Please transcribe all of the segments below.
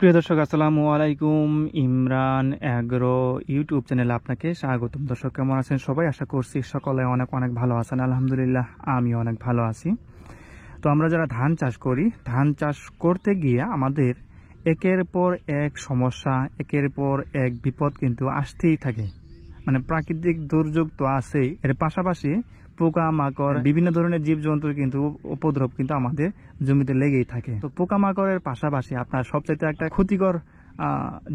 প্রিয় দর্শক আসসালামু আলাইকুম। ইমরান অ্যাগ্রো ইউটিউব চ্যানেলে আপনাকে স্বাগতম। দর্শক কেমন আছেন সবাই? আশা করছি সকলে অনেক অনেক ভালো আছেন। আলহামদুলিল্লাহ আমি অনেক ভালো আছি। তো আমরা যারা ধান চাষ করি, ধান চাষ করতে গিয়ে আমাদের একের পর এক সমস্যা, একের পর এক বিপদ কিন্তু আসতেই থাকে। মানে প্রাকৃতিক দুর্যোগ তো আছেই, এর পাশাপাশি পোকামাকড়, বিভিন্ন ধরনের জীবজন্তুর কিন্তু উপদ্রব কিন্তু আমাদের জমিতে লেগেই থাকে। তো পোকামাকড়ের পাশাপাশি আপনার সবচেয়ে একটা ক্ষতিকর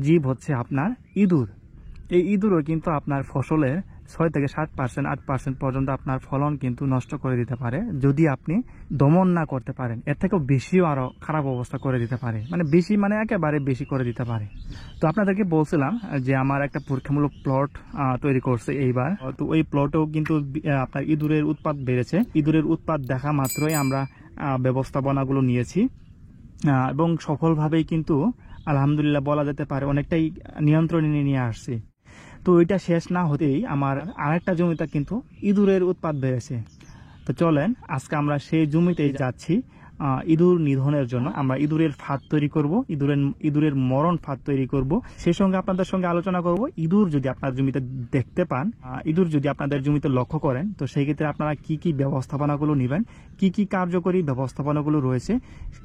জীব হচ্ছে আপনার ইঁদুর। এই ইঁদুরও কিন্তু আপনার ফসলের 6 থেকে 7%, 8% পর্যন্ত আপনার ফলন কিন্তু নষ্ট করে দিতে পারে যদি আপনি দমন না করতে পারেন। এর থেকেও বেশিও আরো খারাপ অবস্থা করে দিতে পারে, মানে বেশি মানে একেবারে বেশি করে দিতে পারে। তো আপনাদেরকে বলছিলাম যে আমার একটা পরীক্ষামূলক প্লট তৈরি করছে এইবার। তো ওই প্লটেও কিন্তু আপনার ইঁদুরের উৎপাত বেড়েছে। ইঁদুরের উৎপাত দেখা মাত্রই আমরা ব্যবস্থাপনাগুলো নিয়েছি এবং সফলভাবেই কিন্তু আলহামদুলিল্লাহ বলা যেতে পারে অনেকটাই নিয়ন্ত্রণে নিয়ে আসছি। তো ওইটা শেষ না হতেই আমার আরেকটা জমিতে কিন্তু ইঁদুরের উৎপাত বেড়েছে। তো চলেন আজকে আমরা সেই জমিতেই যাচ্ছি ইঁদুর নিধনের জন্য। আমরা ইঁদুরের ফাঁদ তৈরি করব, ইঁদুরের মরণ ফাঁদ তৈরি করব। সেই সঙ্গে আপনাদের সঙ্গে আলোচনা করব ইঁদুর যদি আপনার জমিতে দেখতে পান, ইঁদুর যদি আপনাদের জমিতে লক্ষ্য করেন, তো সেই ক্ষেত্রে আপনারা কি কি ব্যবস্থাপনাগুলো নেবেন, কি কি কার্যকরী ব্যবস্থাপনাগুলো রয়েছে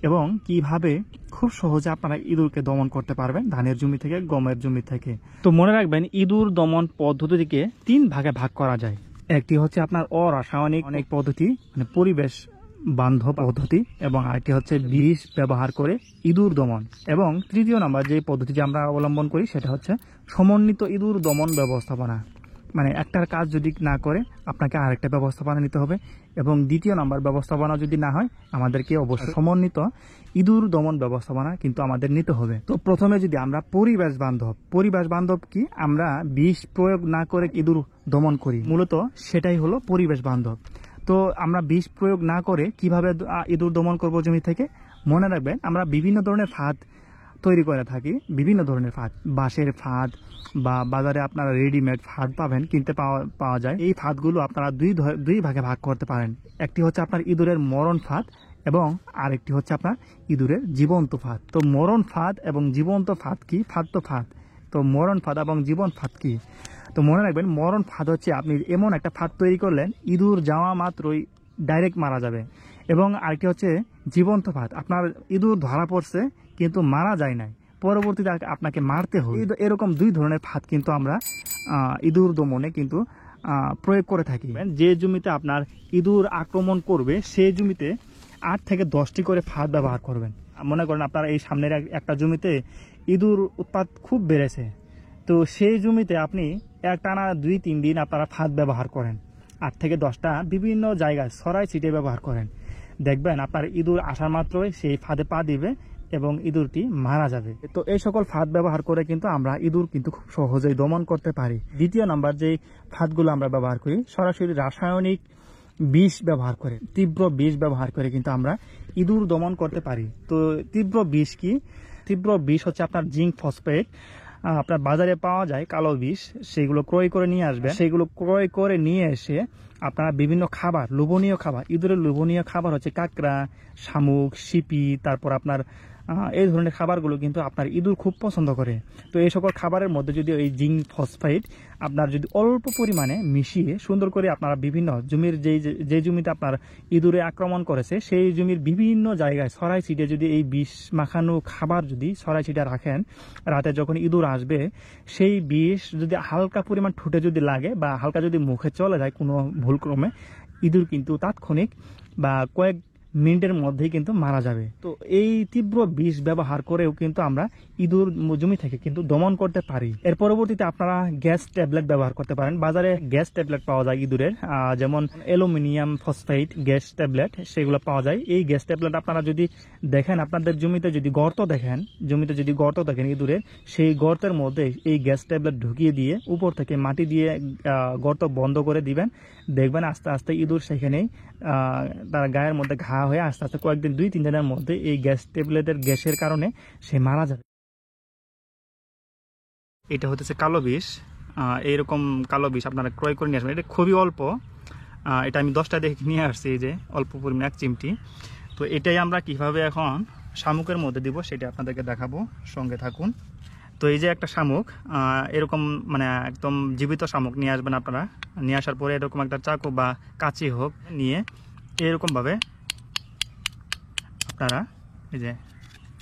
এবং কিভাবে খুব সহজে আপনারা ইঁদুরকে দমন করতে পারবেন ধানের জমি থেকে, গমের জমি থেকে। তো মনে রাখবেন ইঁদুর দমন পদ্ধতিকে 3 ভাগে ভাগ করা যায়। একটি হচ্ছে আপনার অরাসায়নিক অনেক পদ্ধতি, মানে পরিবেশ বান্ধব পদ্ধতি, এবং আরেকটি হচ্ছে বিষ ব্যবহার করে ইঁদুর দমন, এবং তৃতীয় নাম্বার যে পদ্ধতিটি আমরা অবলম্বন করি সেটা হচ্ছে সমন্বিত ইঁদুর দমন ব্যবস্থাপনা। মানে একটার কাজ যদি না করে আপনাকে আরেকটা ব্যবস্থাপনা নিতে হবে, এবং দ্বিতীয় নাম্বার ব্যবস্থাপনা যদি না হয় আমাদেরকে অবশ্যই সমন্বিত ইঁদুর দমন ব্যবস্থাপনা কিন্তু আমাদের নিতে হবে। তো প্রথমে যদি আমরা পরিবেশ বান্ধব কি, আমরা বিষ প্রয়োগ না করে ইঁদুর দমন করি, মূলত সেটাই হলো পরিবেশ বান্ধব। তো আমরা বিষ প্রয়োগ না করে কিভাবে ইঁদুর দমন করব জমি থেকে? মনে রাখবেন আমরা বিভিন্ন ধরনের ফাঁদ তৈরি করে থাকি, বিভিন্ন ধরনের ফাঁদ, বাঁশের ফাঁদ বা বাজারে আপনারা রেডিমেড ফাঁদ পাবেন, কিনতে পাওয়া যায়। এই ফাঁদগুলো আপনারা দুই ভাগে ভাগ করতে পারেন। একটি হচ্ছে আপনার ইঁদুরের মরণ ফাঁদ এবং আরেকটি হচ্ছে আপনার ইঁদুরের জীবন্ত ফাঁদ। তো মরণ ফাঁদ এবং জীবন্ত ফাঁদ কি? ফাঁদ তো ফাঁদ, তো মরণ ফাঁদ এবং জীবন ফাঁদ কি? তো মনে রাখবেন মরণ ফাঁদ হচ্ছে আপনি এমন একটা ফাঁদ তৈরি করলেন ইঁদুর যাওয়া মাত্রই ডাইরেক্ট মারা যাবে, এবং আরেকটি হচ্ছে জীবন্ত ফাঁদ, আপনার ইঁদুর ধরা পড়ছে কিন্তু মারা যায় নাই, পরবর্তীতে আপনাকে মারতে হবে। এরকম 2 ধরনের ফাঁদ কিন্তু আমরা ইঁদুর দমনে কিন্তু প্রয়োগ করে থাকি। যে জমিতে আপনার ইঁদুর আক্রমণ করবে সেই জমিতে 8 থেকে 10টি করে ফাঁদ ব্যবহার করবেন। মনে করেন আপনার এই সামনের একটা জমিতে ইঁদুর উৎপাত খুব বেড়েছে, তো সেই জমিতে আপনি একটানা 2-3 দিন আপনারা ফাঁদ ব্যবহার করেন, 8 থেকে 10টা বিভিন্ন জায়গায় ছড়াই ছিটিয়ে ব্যবহার করেন। দেখবেন আপনার ইঁদুর আসা মাত্রই সেই ফাঁদে পা দিবে এবং ইঁদুরটি মারা যাবে। তো এই সকল ফাঁদ ব্যবহার করে কিন্তু আমরা ইঁদুর কিন্তু খুব সহজেই দমন করতে পারি। দ্বিতীয় নাম্বার যে ফাঁদগুলো আমরা ব্যবহার করি, সরাসরি রাসায়নিক বিষ ব্যবহার করে, তীব্র বিষ ব্যবহার করে কিন্তু আমরা ইঁদুর দমন করতে পারি। তো তীব্র বিষ কি? তীব্র বিষ হচ্ছে আপনার জিঙ্ক ফসফেট, আপনার বাজারে পাওয়া যায় কালো বিষ, সেগুলো ক্রয় করে নিয়ে আসবেন। সেগুলো ক্রয় করে নিয়ে এসে আপনারা বিভিন্ন খাবার, লোভনীয় খাবার, ইঁদুরের লোভনীয় খাবার হচ্ছে কাঁকড়া, শামুক, সিপি, তারপর আপনার এই ধরনের খাবারগুলো কিন্তু আপনার ইঁদুর খুব পছন্দ করে। তো এই সকল খাবারের মধ্যে যদি এই জিঙ্ক ফসফেট আপনার যদি অল্প পরিমাণে মিশিয়ে সুন্দর করে আপনারা বিভিন্ন জমির যে জমিতে আপনার ইঁদুরে আক্রমণ করেছে সেই জমির বিভিন্ন জায়গায় ছড়াই ছিটিয়ে যদি এই বিষ মাখানো খাবার যদি ছড়াই ছিটিয়ে রাখেন, রাতে যখন ইঁদুর আসবে সেই বিষ যদি হালকা পরিমাণ ঠোঁটে যদি লাগে বা হালকা যদি মুখে চলে যায় কোনো ভুলক্রমে, ইঁদুর কিন্তু তাৎক্ষণিক বা কয়েক মিনিটের মধ্যেই কিন্তু মারা যাবে। তো এই তীব্র বিষ ব্যবহার করেও কিন্তু আমরা ইঁদুর জমি থেকে কিন্তু দমন করতে পারি। এর পরবর্তীতে আপনারা গ্যাস ট্যাবলেট ব্যবহার করতে পারেন। বাজারে গ্যাস ট্যাবলেট পাওয়া যায় ইঁদুরের, যেমন অ্যালুমিনিয়াম ফসফেট গ্যাস ট্যাবলেট, সেগুলো পাওয়া যায়। এই গ্যাস ট্যাবলেট আপনারা যদি দেখেন, আপনাদের জমিতে যদি গর্ত দেখেন ইঁদুরের, সেই গর্তের মধ্যে এই গ্যাস ট্যাবলেট ঢুকিয়ে দিয়ে উপর থেকে মাটি দিয়ে গর্ত বন্ধ করে দিবেন। দেখবেন আস্তে আস্তে ইঁদুর সেখানেই তার গায়ের মধ্যে ঘা হয়ে আস্তে আস্তে কয়েকদিন 2-3 দিনের মধ্যে এই গ্যাস ট্যাবলেটের গ্যাসের কারণে সে মারা যাবে। এটা হচ্ছে কালো বিষ। এইরকম কালো বিষ আপনারা ক্রয় করে নিয়ে আসবেন। এটা খুবই অল্প, এটা আমি 10টা দেখে নিয়ে আসছি, এই যে অল্প পরিমাণ 1 চিমটি। তো এটাই আমরা কিভাবে এখন শামুকের মধ্যে দিব সেটা আপনাদেরকে দেখাবো, সঙ্গে থাকুন। তো এই যে একটা শামুক, এরকম মানে একদম জীবিত শামুক নিয়ে আসবেন আপনারা। নিয়ে আসার পরে এরকম একটা চাকু বা কাঁচি হোক নিয়ে এরকমভাবে আপনারা এই যে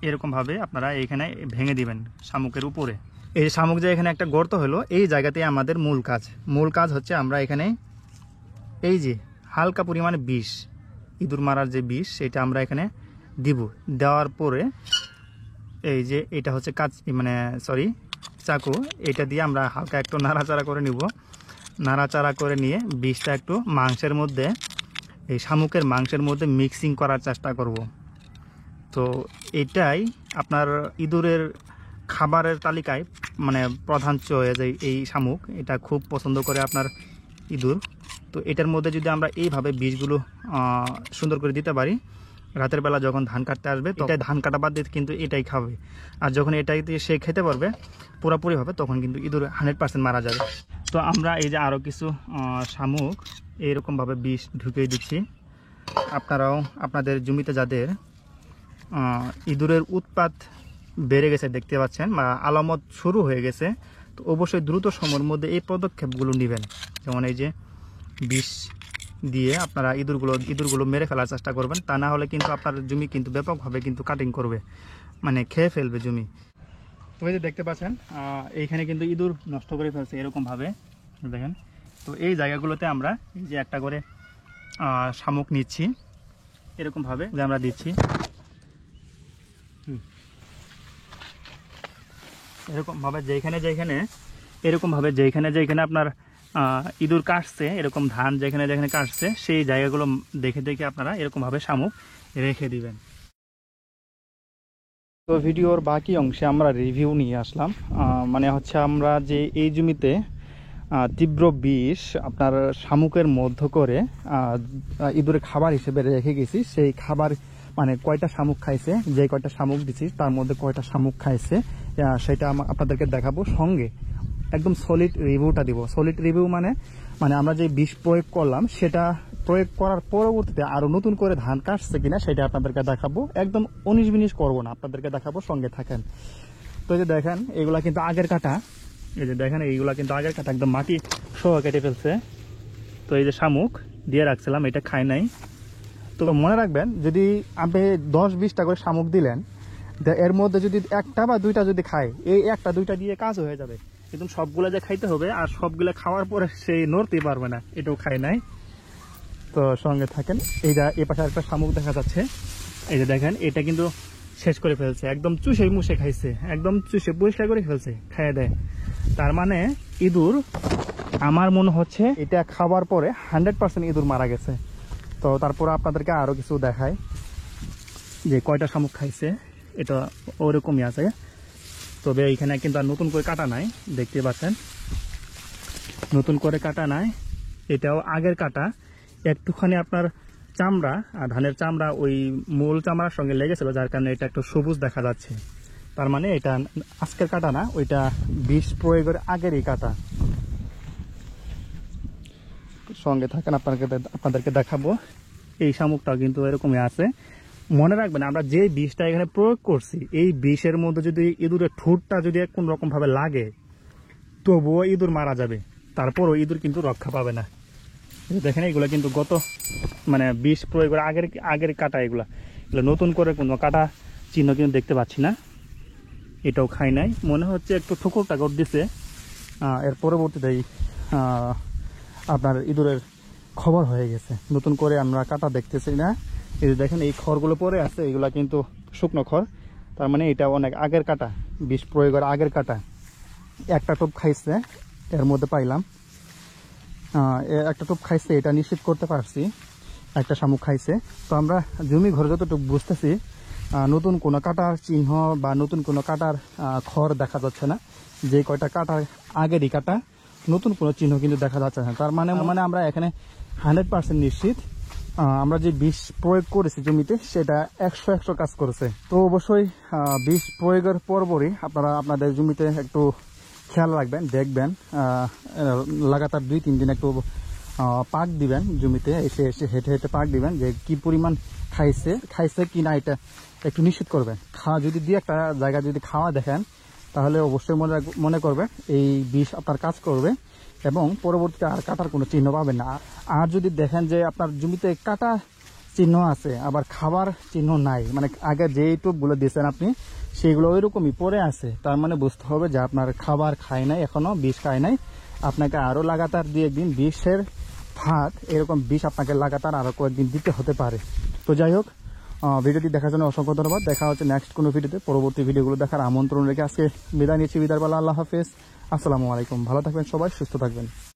এরকমভাবে আপনারা এইখানে ভেঙে দিবেন শামুকের উপরে। এই শামুক যে এখানে একটা গর্ত হলো, এই জায়গাতে আমাদের মূল কাজ হচ্ছে আমরা এখানে এই যে হালকা পরিমাণে বিষ, ইঁদুর মারার যে বিষ, সেটা আমরা এখানে দিব। দেওয়ার পরে এই যে এটা হচ্ছে চাকু, এটা দিয়ে আমরা হালকা একটু নাড়াচাড়া করে নিব। নাড়াচাড়া করে নিয়ে বিষটা একটু মাংসের মধ্যে, এই শামুকের মাংসের মধ্যে মিক্সিং করার চেষ্টা করব। তো এটাই আপনার ইঁদুরের খাবারের তালিকায় মানে প্রধান চয়েস এই শামুক। এটা খুব পছন্দ করে আপনার ইঁদুর। তো এটার মধ্যে যদি আমরা এইভাবে বীজগুলো সুন্দর করে দিতে পারি, রাতের বেলা যখন ধান কাটতে আসবে তো ধান কাটা বাদ দিয়ে কিন্তু এটাই খাবে। আর যখন এটাই সে খেতে পারবে পুরোপুরিভাবে, তখন কিন্তু ইঁদুর 100% মারা যাবে। তো আমরা এই যে আরও কিছু শামুক এইরকমভাবে বিষ ঢুকিয়ে দিচ্ছি। আপনারাও আপনাদের জমিতে যাদের ইঁদুরের উৎপাত বেড়ে গেছে দেখতে পাচ্ছেন বা আলামত শুরু হয়ে গেছে, তো অবশ্যই দ্রুত সময়ের মধ্যে এই পদক্ষেপগুলো নেবেন। যেমন এই যে বিষ দিয়ে আপনারা ইঁদুরগুলো মেরে ফেলার চেষ্টা করবেন। তা না হলে কিন্তু আপনার জমি কিন্তু ব্যাপকভাবে কিন্তু কাটিং করবে, মানে খেয়ে ফেলবে জমি। তো এই যে দেখতে পাচ্ছেন এইখানে কিন্তু ইঁদুর নষ্ট করে ফেলছে এরকমভাবে, দেখেন। তো এই জায়গাগুলোতে আমরা এই যে একটা করে শামুক নিচ্ছি, এরকমভাবে যে আমরা দিচ্ছি, এরকমভাবে যেখানে আপনার ইঁদুর কাটছে, এরকম ধান যেখানে কাটছে, সেই জায়গাগুলো দেখে আপনারা এরকমভাবে শামুক রেখে দিবেন। তো ভিডিওর বাকি অংশে আমরা রিভিউ নিয়ে আসলাম। মানে হচ্ছে আমরা যে এই জমিতে তীব্র বিষ আপনার শামুকের মধ্য করে ইঁদুরের খাবার হিসেবে রেখে গেছি। সেই খাবার মানে কয়টা শামুক খাইছে, যে কয়টা শামুক দিচ্ছি তার মধ্যে কয়টা শামুক খাইছে সেটা আপনাদেরকে দেখাবো। সঙ্গে একদম সলিড রিভিউটা দিব। সলিড রিভিউ মানে আমরা যে বিষ প্রয়োগ করলাম, সেটা প্রয়োগ করার পরবর্তীতে আরো নতুন করে ধান কাটছে কিনা সেটা আপনাদেরকে দেখাবো। একদম 19-20 করবো না, আপনাদেরকে দেখাবো, সঙ্গে থাকেন। তো এই যে দেখেন এগুলা কিন্তু আগের কাটা, এই যে দেখেন এইগুলা কিন্তু আগের কাটা, একদম মাটি সহ কেটে ফেলছে। তো এই যে শামুক দিয়ে রাখছিলাম, এটা খায় নাই। তো মনে রাখবেন, যদি আপনি 10-20টা করে শামুক দিলেন, এর মধ্যে যদি একটা বা দুইটা যদি খায়, এই একটা দুইটা দিয়ে কাজ হয়ে যাবে। কিন্তু সবগুলা যে খাইতে হবে, আর সবগুলা খাওয়ার পরে সেই নড়তেই পারবে না, এটাও খায় নাই। তো সঙ্গে থাকেন। এইটা এ পাশে একটা শামুক দেখা যাচ্ছে, এই যে দেখেন এটা কিন্তু শেষ করে ফেলছে, একদম চুষে মুষে খাইছে, একদম চুষে পরিষ্কার করে ফেলছে, খাইয়ে দেয়। তার মানে ইঁদুর, আমার মনে হচ্ছে এটা খাবার পরে 100% ইঁদুর মারা গেছে। তো তারপর আপনাদেরকে আরো কিছু দেখাই যে কয়টা শামুক খাইছে, এটা ওরকমই আছে। তবে এইখানে কিন্তু আর নতুন করে কাটা নাই, দেখতে পাচ্ছেন নতুন করে কাটা নাই, এটাও আগের কাটা। একটুখানি আপনার চামড়া, ধানের চামড়া ওই মূল চামড়ার সঙ্গে লেগেছিল, যার কারণে এটা একটু সবুজ দেখা যাচ্ছে। তার মানে এটা আজকের কাটা না, ওইটা বিষ প্রয়োগের আগেরই কাটা। সঙ্গে থাকেন, আপনাদেরকে দেখাবো। এই শামুকটাও কিন্তু এরকমই আছে। মনে রাখবেন, আমরা যে বিষটা এখানে প্রয়োগ করছি, এই বিষের মধ্যে যদি ইঁদুরের ঠোঁটটা যদি কোন রকম ভাবে লাগে, তবুও ইঁদুর মারা যাবে, তারপরও ইঁদুর কিন্তু রক্ষা পাবে না। দেখেন এগুলো কিন্তু গত বিষ প্রয়োগের আগের কাটা, এগুলা নতুন করে কোনো কাটা চিহ্ন কিন্তু দেখতে পাচ্ছি না। এটাও খাই নাই, মনে হচ্ছে একটু ঠোকর টাকর দিছে। এর পরবর্তীতেই আপনার ইঁদুরের খবর হয়ে গেছে। নতুন করে আমরা কাটা দেখতেছি না। এই যে দেখেন এই খড়গুলো পরে আছে, এগুলা কিন্তু শুকনো খড়। তার মানে এটা অনেক আগের কাটা, বিষ প্রয়োগের আগের কাটা। একটা টোপ খাইছে, এর মধ্যে পাইলাম একটা টোপ খাইছে, এটা নিশ্চিত করতে পারছি একটা শামুক খাইছে। তো আমরা জমি ঘরে যতটুকু বুঝতেছি, নতুন কোনো কাটার চিহ্ন বা নতুন কোনো কাটার খড় দেখা যাচ্ছে না। যে কয়টা কাটার আগেরই কাটা, নতুন কোনো চিহ্ন কিন্তু দেখা যাচ্ছে না। তার মানে আমরা এখানে 100% নিশ্চিত আমরা যে বিষ প্রয়োগ করেছি জমিতে, সেটা 100 কাজ করেছে। তো অবশ্যই বিষ প্রয়োগের পরপরই আপনারা আপনাদের জমিতে একটু খেয়াল রাখবেন, দেখবেন, লাগাতার 2-3 দিন একটু পাক দিবেন জমিতে, এসে হেঁটে পাক দিবেন যে কি পরিমাণ খাইছে কি না, এটা একটু নিশ্চিত করবেন। যদি দিয়ে একটা জায়গা যদি খাওয়া দেখেন তাহলে অবশ্যই মনে করবে এই বিষ আপনার কাজ করবে এবং পরবর্তীতে আর কাটার কোনো চিহ্ন পাবেন না। আর যদি দেখেন যে আপনার জমিতে কাটা চিহ্ন আছে আবার খাবার চিহ্ন নাই, মানে আগে যেই টোপগুলো দিয়েছেন আপনি সেগুলো ওই রকমই পড়ে আছে, তার মানে বুঝতে হবে যে আপনার খাবার খায় নাই, এখনো বিষ খায় নাই। আপনাকে আরও লাগাতার 2-1 দিন বিষের ফাঁক এরকম বিষ আপনাকে লাগাতার আরও কয়েকদিন দিতে হতে পারে। তো যাই হোক, ভিডিওটি দেখার জন্য অসংখ্য ধন্যবাদ। দেখা হচ্ছে নেক্সট কোনো ভিডিওতে। পরবর্তী ভিডিওগুলো দেখার আমন্ত্রণ রেখে আজকে বিদায় নিচ্ছি। বিদায় বেলা, আল্লাহ হাফেজ, আসসালামু আলাইকুম। ভালো থাকবেন সবাই, সুস্থ থাকবেন।